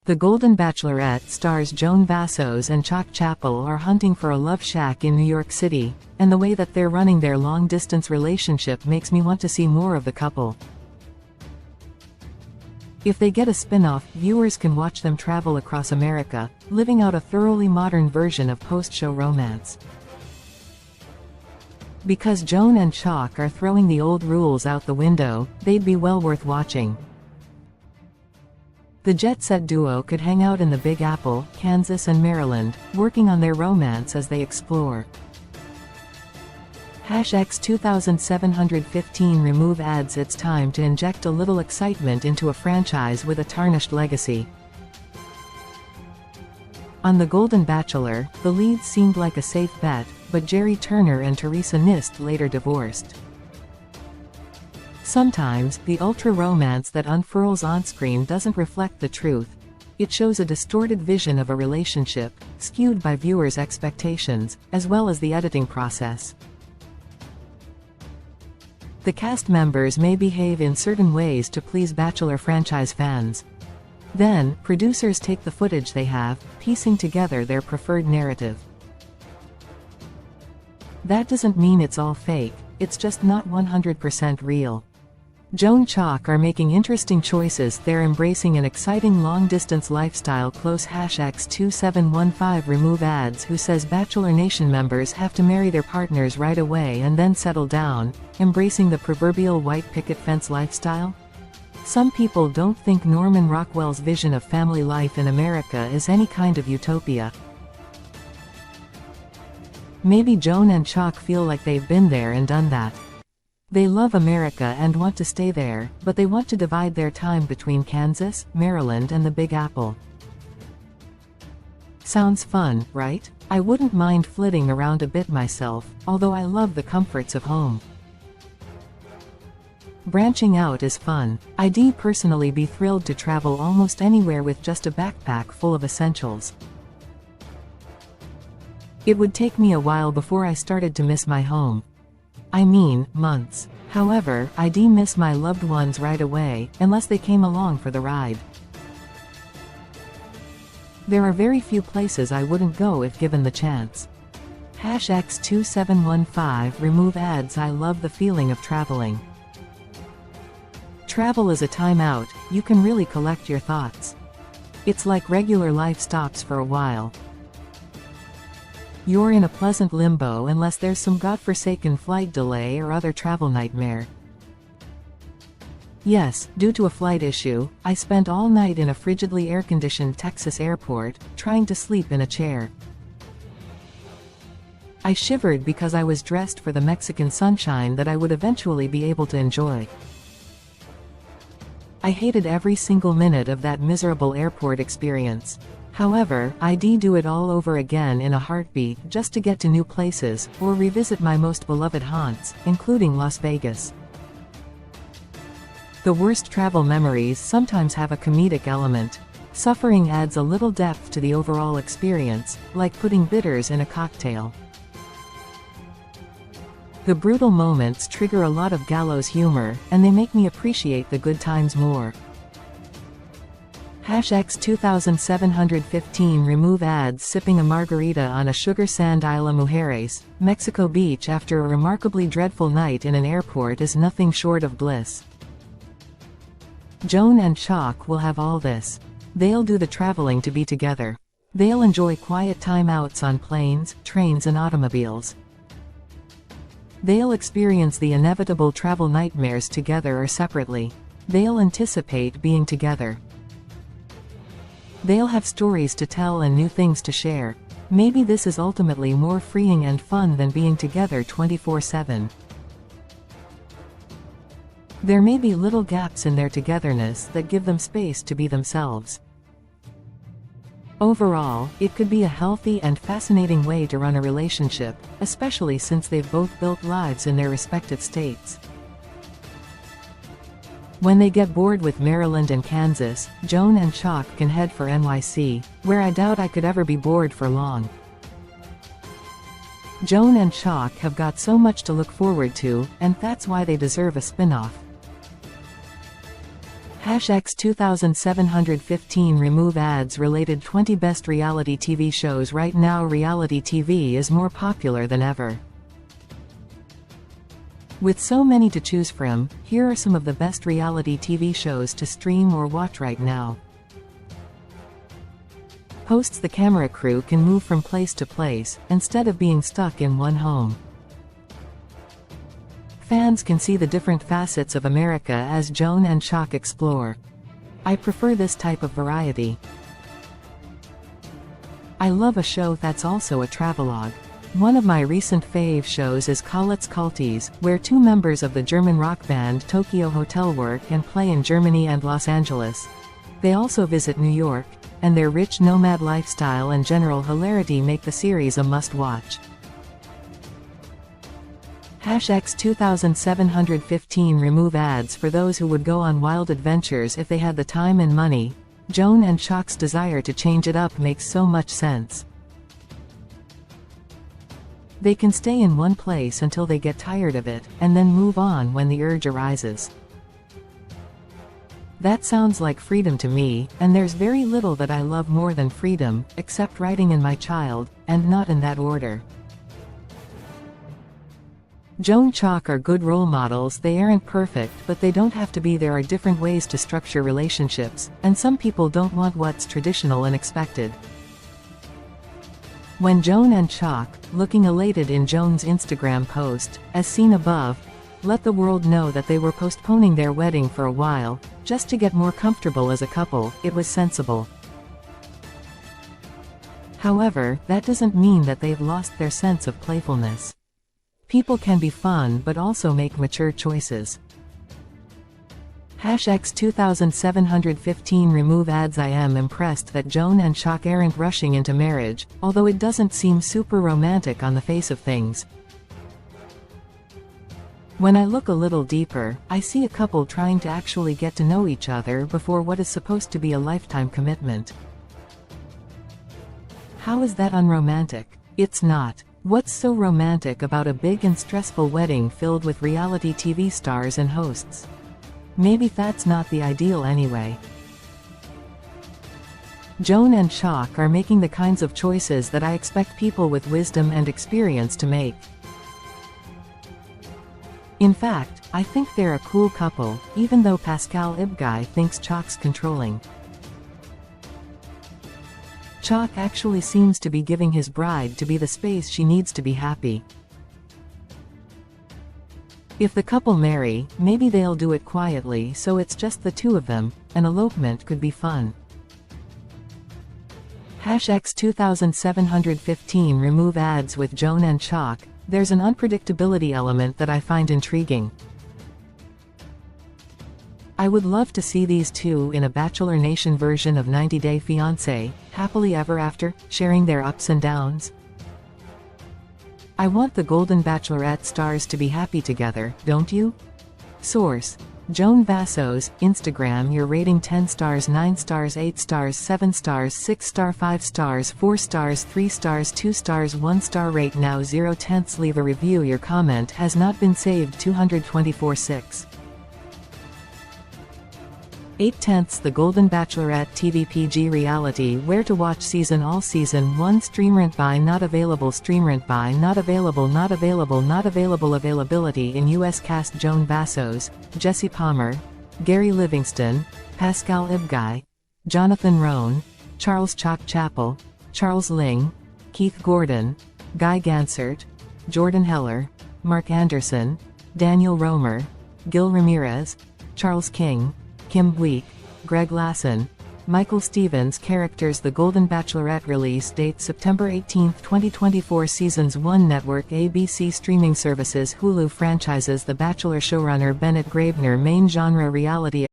The Golden Bachelorette stars Joan Vassos and Chock Chapel are hunting for a love shack in New York City, and the way that they're running their long-distance relationship makes me want to see more of the couple. If they get a spin-off, viewers can watch them travel across America, living out a thoroughly modern version of post-show romance. Because Joan and Chock are throwing the old rules out the window, they'd be well worth watching. The jet-set duo could hang out in the Big Apple, Kansas and Maryland, working on their romance as they explore. #X2715 Remove ads. It's time to inject a little excitement into a franchise with a tarnished legacy. On The Golden Bachelor, the leads seemed like a safe bet, but Jerry Turner and Teresa Nist later divorced. Sometimes, the ultra-romance that unfurls on-screen doesn't reflect the truth. It shows a distorted vision of a relationship, skewed by viewers' expectations, as well as the editing process. The cast members may behave in certain ways to please Bachelor franchise fans. Then, producers take the footage they have, piecing together their preferred narrative. That doesn't mean it's all fake, it's just not 100% real. Joan Chock are making interesting choices. They're embracing an exciting long-distance lifestyle close. #X2715 Remove ads. Who says Bachelor Nation members have to marry their partners right away and then settle down, embracing the proverbial white picket fence lifestyle? Some people don't think Norman Rockwell's vision of family life in America is any kind of utopia. Maybe Joan and Chock feel like they've been there and done that. They love America and want to stay there, but they want to divide their time between Kansas, Maryland and the Big Apple. Sounds fun, right? I wouldn't mind flitting around a bit myself, although I love the comforts of home. Branching out is fun. I'd personally be thrilled to travel almost anywhere with just a backpack full of essentials. It would take me a while before I started to miss my home. I mean, months. However, I'd miss my loved ones right away, unless they came along for the ride. There are very few places I wouldn't go if given the chance. #X2715 Remove ads. I love the feeling of traveling. Travel is a time out, you can really collect your thoughts. It's like regular life stops for a while. You're in a pleasant limbo unless there's some godforsaken flight delay or other travel nightmare. Yes, due to a flight issue, I spent all night in a frigidly air-conditioned Texas airport, trying to sleep in a chair. I shivered because I was dressed for the Mexican sunshine that I would eventually be able to enjoy. I hated every single minute of that miserable airport experience. However, I'd do it all over again in a heartbeat just to get to new places, or revisit my most beloved haunts, including Las Vegas. The worst travel memories sometimes have a comedic element. Suffering adds a little depth to the overall experience, like putting bitters in a cocktail. The brutal moments trigger a lot of gallows humor, and they make me appreciate the good times more. #X2715 Remove ads. Sipping a margarita on a sugar sand Isla Mujeres, Mexico Beach after a remarkably dreadful night in an airport is nothing short of bliss. Joan and Chock will have all this. They'll do the traveling to be together. They'll enjoy quiet time outs on planes, trains and automobiles. They'll experience the inevitable travel nightmares together or separately. They'll anticipate being together. They'll have stories to tell and new things to share. Maybe this is ultimately more freeing and fun than being together 24/7. There may be little gaps in their togetherness that give them space to be themselves. Overall, it could be a healthy and fascinating way to run a relationship, especially since they've both built lives in their respective states. When they get bored with Maryland and Kansas, Joan and Chock can head for NYC, where I doubt I could ever be bored for long. Joan and Chock have got so much to look forward to, and that's why they deserve a spin-off. X 2715 remove ads related 20 best reality TV shows. Right now reality TV is more popular than ever. With so many to choose from, here are some of the best reality TV shows to stream or watch right now. Hosts: the camera crew can move from place to place, instead of being stuck in one home. Fans can see the different facets of America as Joan and Chock explore. I prefer this type of variety. I love a show that's also a travelogue. One of my recent fave shows is Collett's Culties, where two members of the German rock band Tokyo Hotel work and play in Germany and Los Angeles. They also visit New York, and their rich nomad lifestyle and general hilarity make the series a must-watch. X 2715 remove ads for those who would go on wild adventures if they had the time and money. Joan and Chock's desire to change it up makes so much sense. They can stay in one place until they get tired of it, and then move on when the urge arises. That sounds like freedom to me, and there's very little that I love more than freedom, except writing and my child, and not in that order. Joan Chock are good role models. They aren't perfect, but they don't have to be. There are different ways to structure relationships, and some people don't want what's traditional and expected. When Joan and Chock, looking elated in Joan's Instagram post, as seen above, let the world know that they were postponing their wedding for a while, just to get more comfortable as a couple, it was sensible. However, that doesn't mean that they've lost their sense of playfulness. People can be fun but also make mature choices. X 2715 remove ads. I am impressed that Joan and Chock aren't rushing into marriage, although it doesn't seem super romantic on the face of things. When I look a little deeper, I see a couple trying to actually get to know each other before what is supposed to be a lifetime commitment. How is that unromantic? It's not. What's so romantic about a big and stressful wedding filled with reality TV stars and hosts? Maybe that's not the ideal anyway. Joan and Chock are making the kinds of choices that I expect people with wisdom and experience to make. In fact, I think they're a cool couple, even though Pascal Ibgay thinks Chock's controlling. Chock actually seems to be giving his bride to be the space she needs to be happy. If the couple marry, maybe they'll do it quietly so it's just the two of them. An elopement could be fun. X 2715 remove ads with Joan and Chock. There's an unpredictability element that I find intriguing. I would love to see these two in a Bachelor Nation version of 90 Day Fiancé, happily ever after, sharing their ups and downs. I want the Golden Bachelorette stars to be happy together, don't you? Source: Joan Vassos, Instagram. Your rating: 10 stars, 9 stars, 8 stars, 7 stars, 6 star, 5 stars, 4 stars, 3 stars, 2 stars, 1 star. Rate now 0/10. Leave a review. Your comment has not been saved. 224.6. 8/10. The Golden Bachelorette TV PG reality. Where to watch season. All season 1. Streamrent by not available. Streamrent by not available. Not available. Not available. Availability in U.S. cast: Joan Vassos, Jesse Palmer, Gary Livingston, Pascal Ibgay, Jonathan Roan, Charles Chock Chapel, Charles Ling, Keith Gordon, Guy Gansert, Jordan Heller, Mark Anderson, Daniel Romer, Gil Ramirez, Charles King, Kim Buick, Greg Lasson, Michael Stevens. Characters. The Golden Bachelorette. Release date: September 18, 2024. Seasons 1. Network: ABC. Streaming services: Hulu. Franchises: The Bachelor. Showrunner: Bennett Graebner. Main genre: reality.